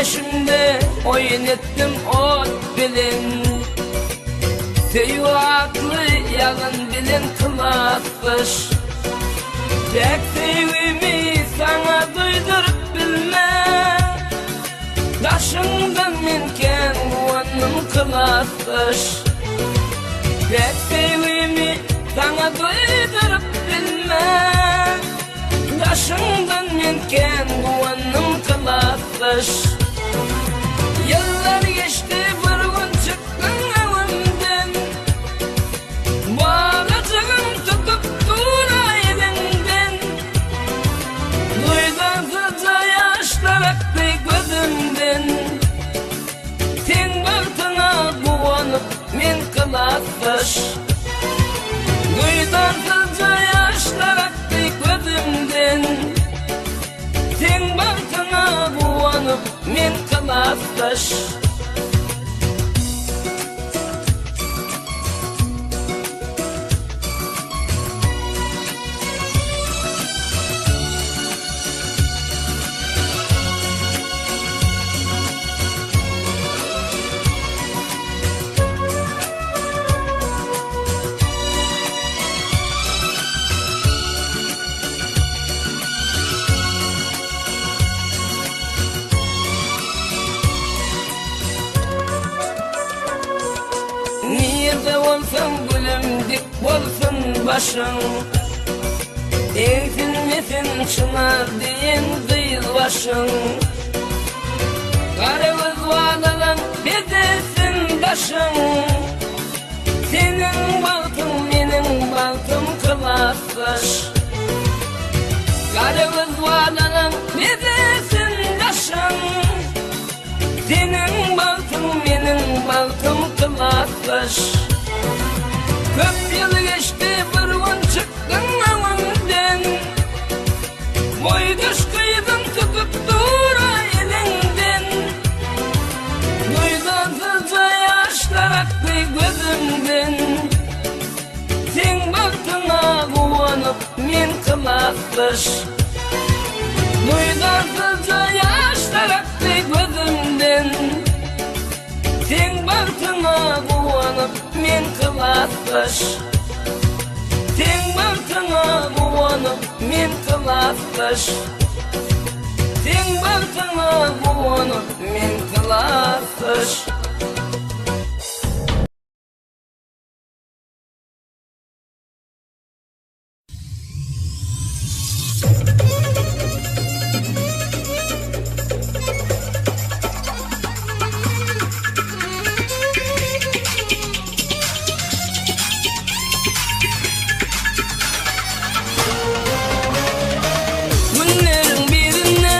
Peşimde oyun ettim ot bilin, Seyvatlı yalan bilin kılatmış. Tek sevimi sana duydurup bilme, Taşından minken guvanım kılatmış. Tek sevimi sana duydurup bilme, Taşından minken guvanım kılatmış. Yıllar geçti vurgun çıktın evimden, Bağlacığım tutup dura elinden. Duydaklıca yaşlar aktı gözümden, Sen baktına guvanıp men kılatmış. Duydaklıca yaşlar aktı gözümden, Sen baktına guvanıp men kılatmış. Nerede olsan gülüm dik olsun başın, Eğilmesin çınar diyen kıyıl başın. Karagöz bağlanan bedesin taşın, Senin baltın benim baltım kılatmış. Karagöz bağlanan bedesin taşın, Senin baltın benim baltım kılatmış. Köp yıl geçti vurgun çıktın evimden, Boydaş kıydın tutup dura elinden. Duydaklıca yaşlar aktı gözümden, Sen baktına guvanıp men kılatmış. Duydaklıca yaşlar aktı gözümden, Sen baktına guvanıp men kılatmış. Sen baktına guvanıp men kılatmış. Sen baktına guvanıp men kılatmış. Günlerin birine,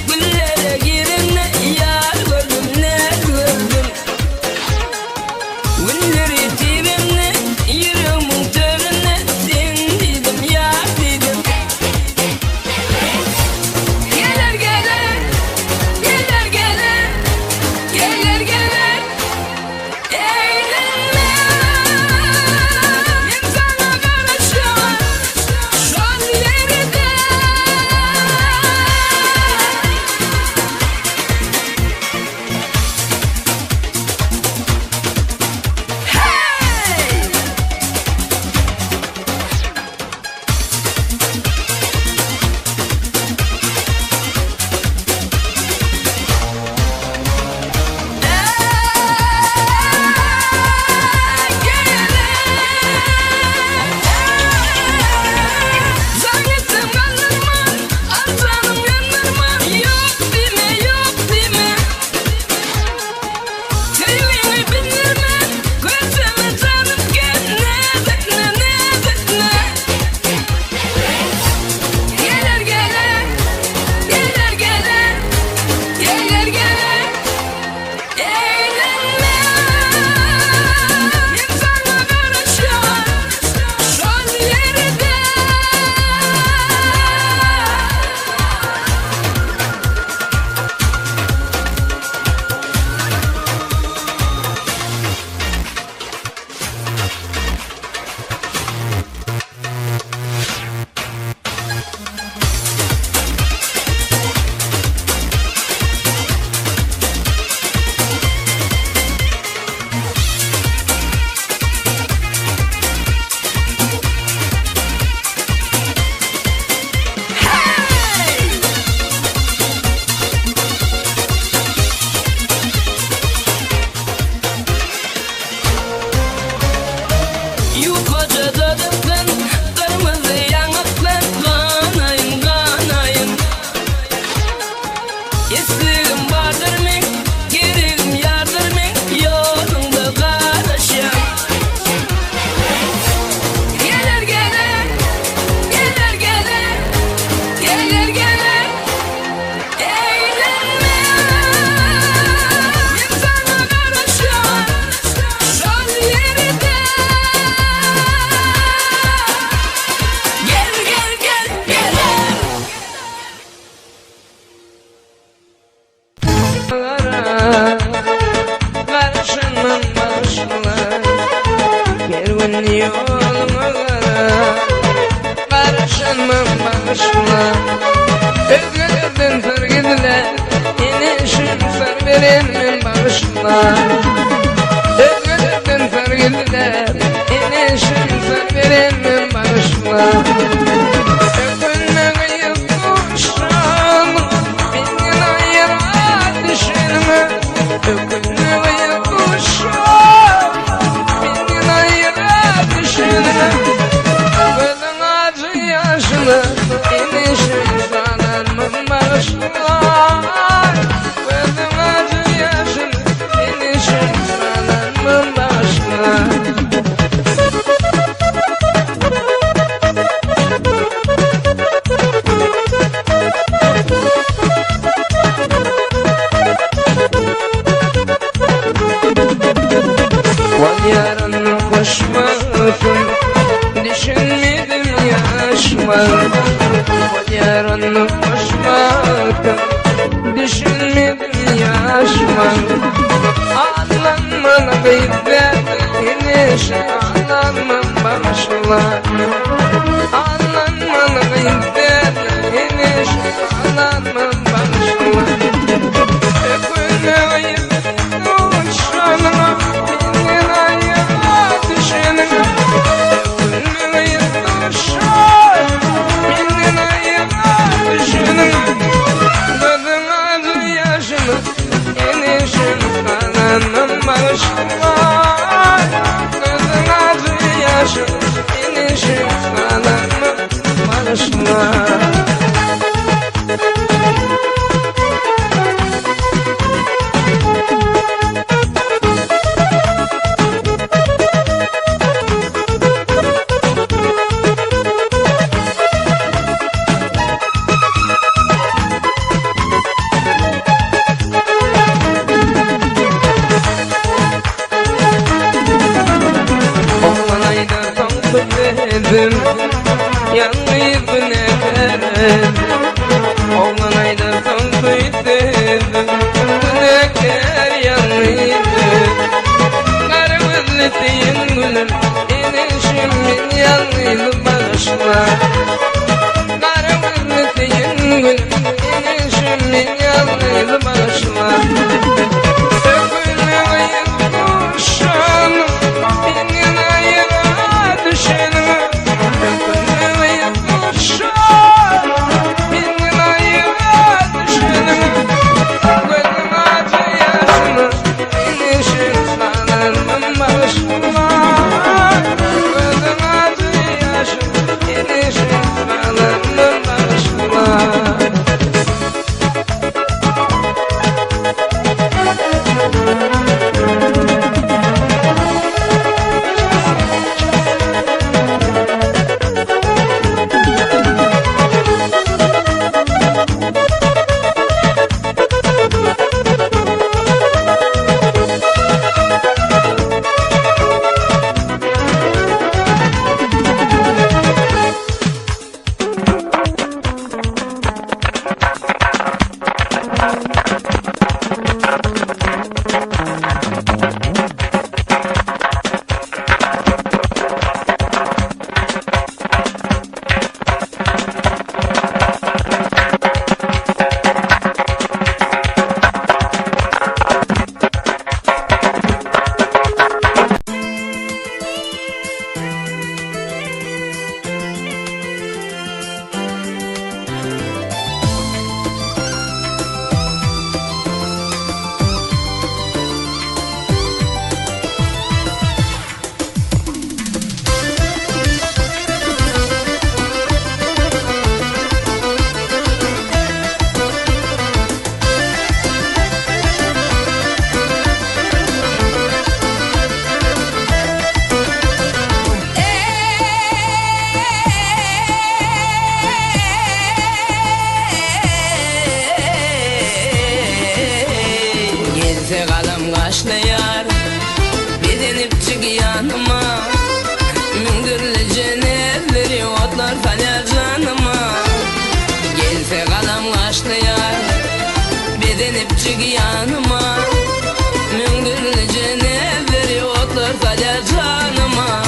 güllere girine, Yar gördüm ne gördüm, Esligim vardır men, gerigim yardır men, yolunda qarasham. Geler geler, geler geler, geler geler, eylenme. Men sana qarasham, şol yeride. Gel gel gel geler. Karışınmam başlar, kervan yoluma karar. Karışınmam başlar, özgürden sargıdılar, inişim sar verenmem başlar. Özgürden sargıdılar, inişim sar verenmem başlar. Öpünme kıyıp kuşam, beni ayıra düşünme. Öpünme kıyıp kuşam, beni ayıra düşünme. Gözün acı yaşlı, inişim sanarmam başlar. Gözün acı yaşlı, inişim sanarmam başlar. Vay yarın koşmasın, düşünmedim yaşlar. Vay yarın koşmasın, düşünmedim yaşlar. Anlanmalı beyler, iniş anlanmam başlar. Anlanmalı beyler, iniş anlanmam başlar. Öpünme ayıp kuşanma, beni ayıra düşünme. Öpünme ayıp kuşan, beni ayıra düşünme. Gözün acı yaşını, inişim kananım başlar. Gözün acı yaşını, inişim kananım başlar. Oğlanayda tanıdık dedim, yanmayıp ne verelim. Oğlanayda tanıdık dedim, ne ker yanmaydı. Kara gözlü deyin gülüm, inişimin yanıydı başlar. Kara gözlü deyin gülüm, inişimin yanıydı başlar. Öpülme kıyıp kuşan, beni ayıra düşünme. Öpülme kıyıp kuşan, beni ayıra düşünme. Gözüm acı yaşını, inişim sanarmam başlar. Gözüm acı yaşını, inişim sanarmam başlar. Gelse kalım kaşlayar Bedenip çık yanıma Mündürlü cenevleri otlar falyar canıma Gelse kalım kaşlayar Bedenip çık yanıma Mündürlü cenevleri otlar falyar canıma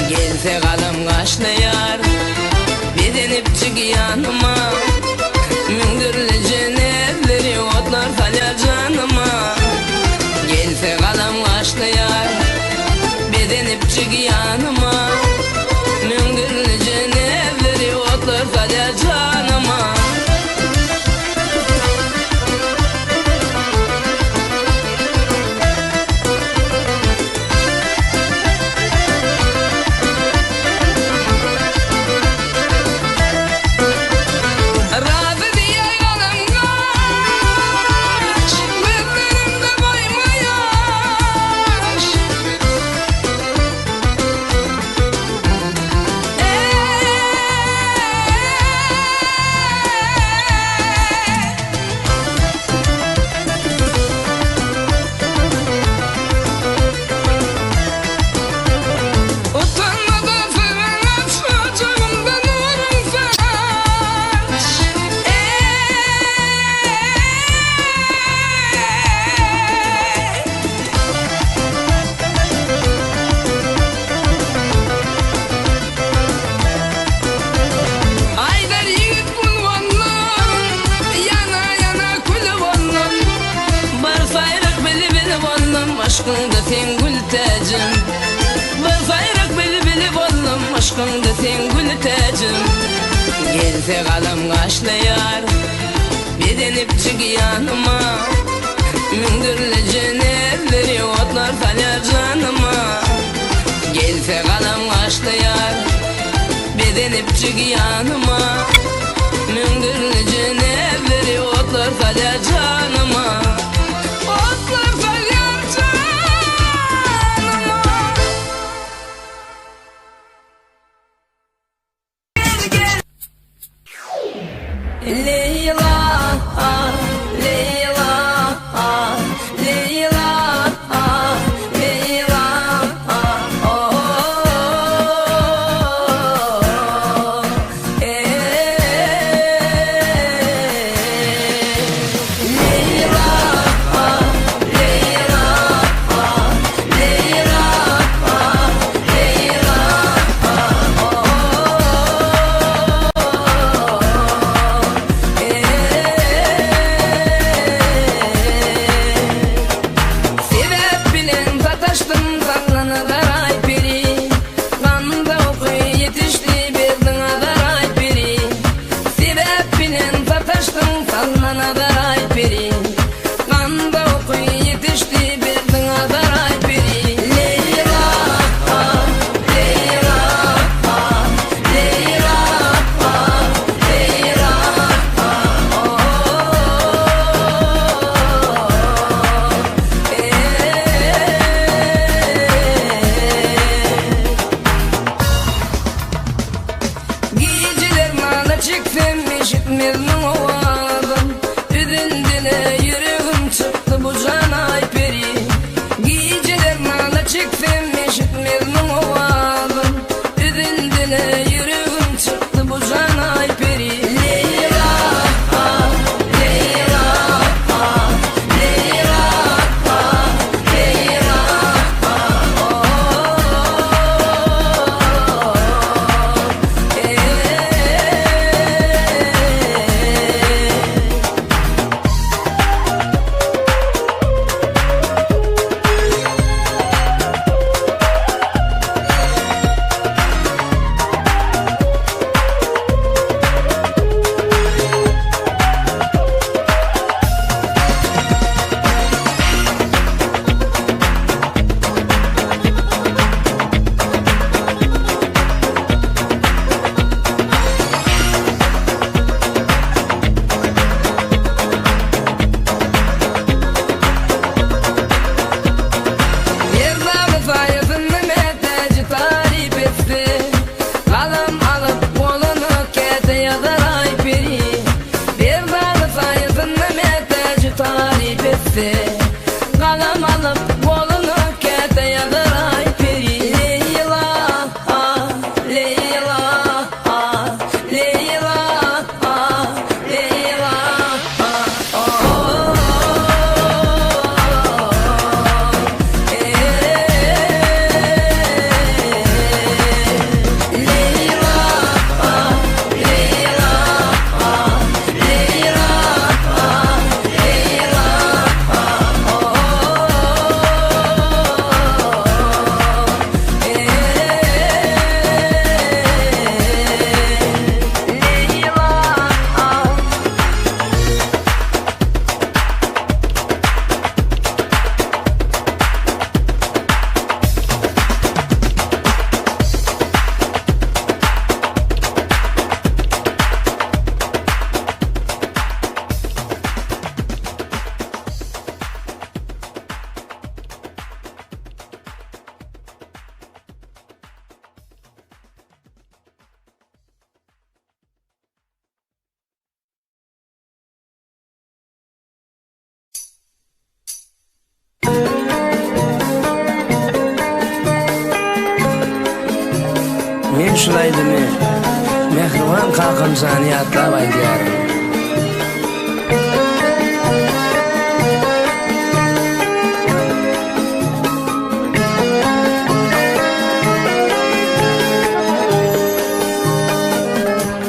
Gelse kalım kaşlayar Bedenip çık yanıma Mündürlü cenevleri otlar falyar canıma Gelse kalım kaşlayar Bedenip çık yanıma Mündürlü cenevleri otlar falyar canıma Aşkında sen gül tacım Var sayrak bili bili bollum Aşkında sen gül tacım Gelse kalım kaşlayar Bedenip çık yanıma Mündürlü cenevleri otlar falyar canıma Gelse kalım kaşlayar Bedenip çık yanıma Mündürlü cenevleri otlar falyar canıma Otlar falyar canıma Leyla, Leyla, Leyla, Leyla, oh, gitti. Kalem alıp kolunu kete yadıray piri. Leyla, ah, Leyla, ah, Leyla, ah, Leyla, ah, oh, Leyla, ah, Leyla, ah, Leyla, ah, Leyla, Men şulaydimi mehriban kalkımsani atlab aytyarim.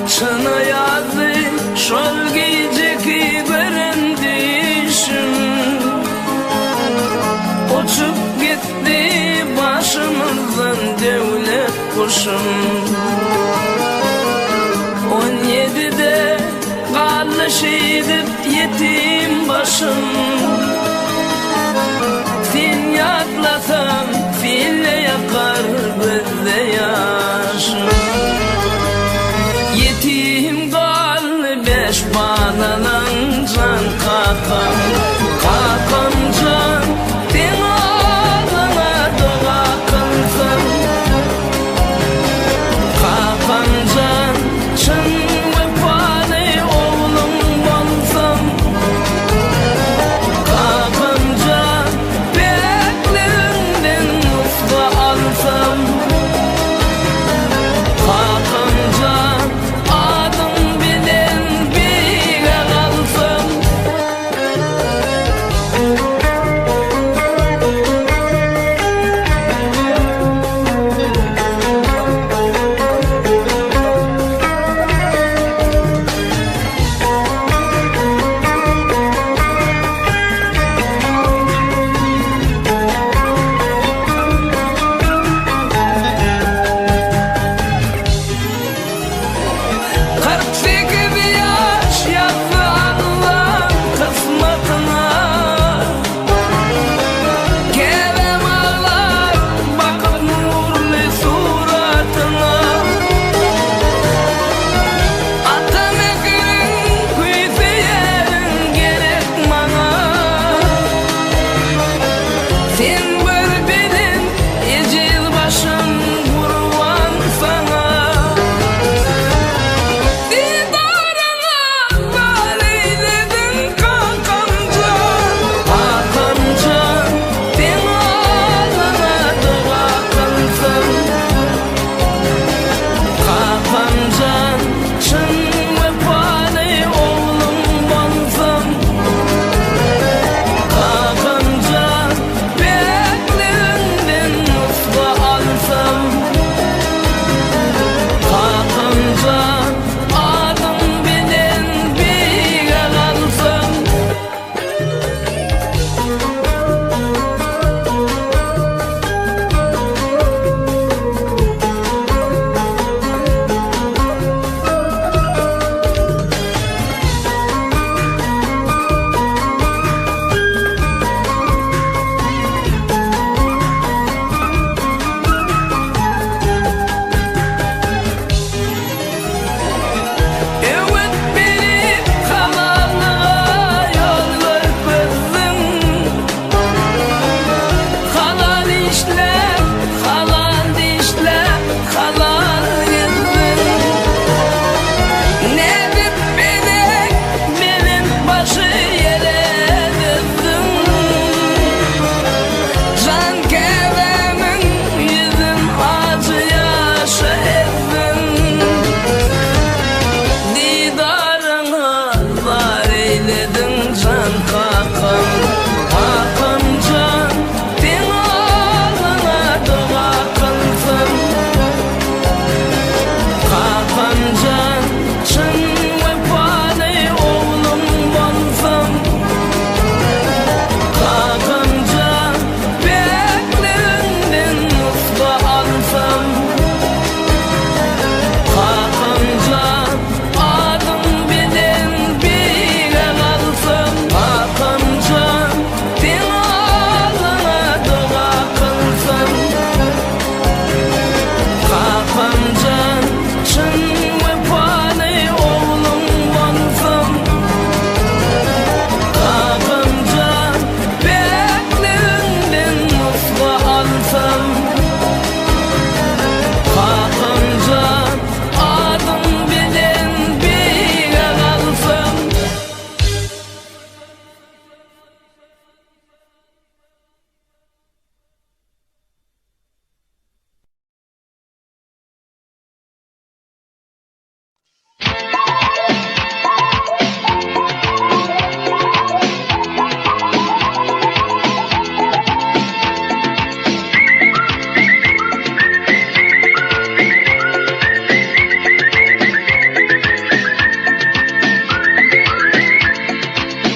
Sana yazdı şol geceki berendişim, uçup gitti başımızdan devlet kuşum. 17'de kaldı şehidip yetim başım. Sen yaklasam fille yakar bizde yaşım. Yetim kaldı 5 banalan can kakam. Kakam can den ağzına dua kılsın. Kakam can çın vefalı oğlum olsam. Kakam can beklerimden usta alsam. Kakam can adım bilen bir kalsam. Hakancan çın vefalı oğlum bolsam Hakancan beklinden musba alsam Hakancan adım bilen bile kalsam Hakancan dinalına dua kılsam Hakancan çın vefalı oğlum bolsam Hakancan beklinden musba alsam Hakancan adım bilen bile kalsam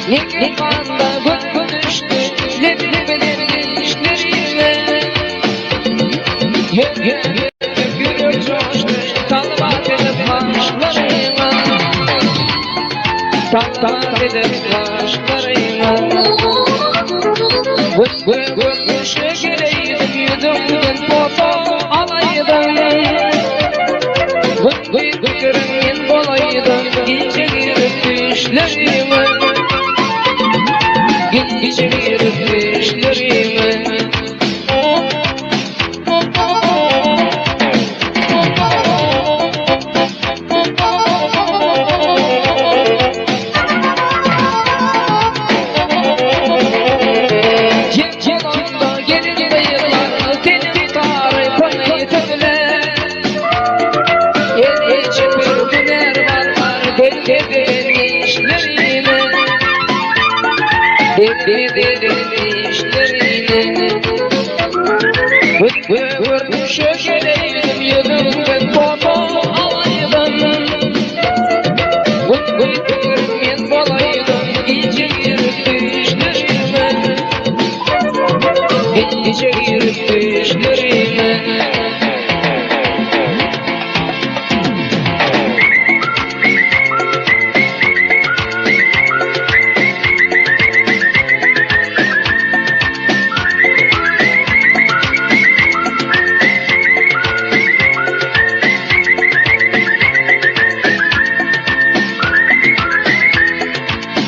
Yenge kanda gök düştü, leblebilerin işlerine. Gülür coştu, talvat edip başlarına. Talvat edip başlarına. Gök düştü geleydim, yüzümden foto alaydım. Gükürümün bolaydım, gece girip düşlerime. Gece girip düşlerime. Yolunda gelin dayılar, senin tarifini tövler. El içi bir güner varlar, belli işlerine. Belli işlerine. Görmüşe geleydim, yüzümden foto alaydım. Gülürmen bolaydım, gece girip düşlerime. Gece girip düşlerime.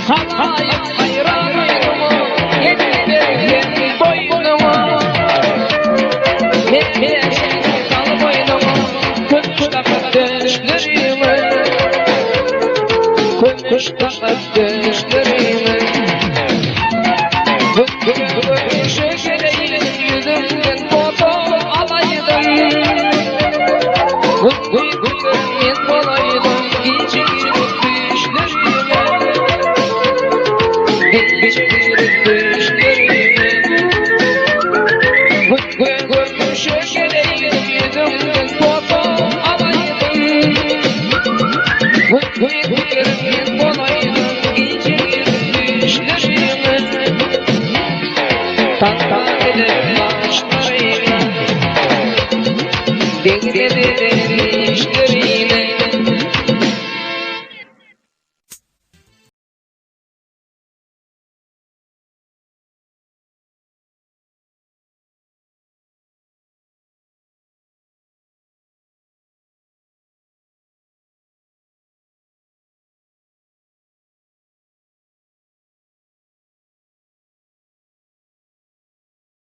Halayım hayranıyım, yediğim boynuma. Her şey kal boynuma, kuş takıp düşlerime. Kuş takıp düşlerime. Görüşe geleydim, yüzümden foto alaydım. Gülürmen bolaydım, gece girip düşlerime. Gece girip düşlerime. Görüşe geleydim, yüzümden foto alaydım.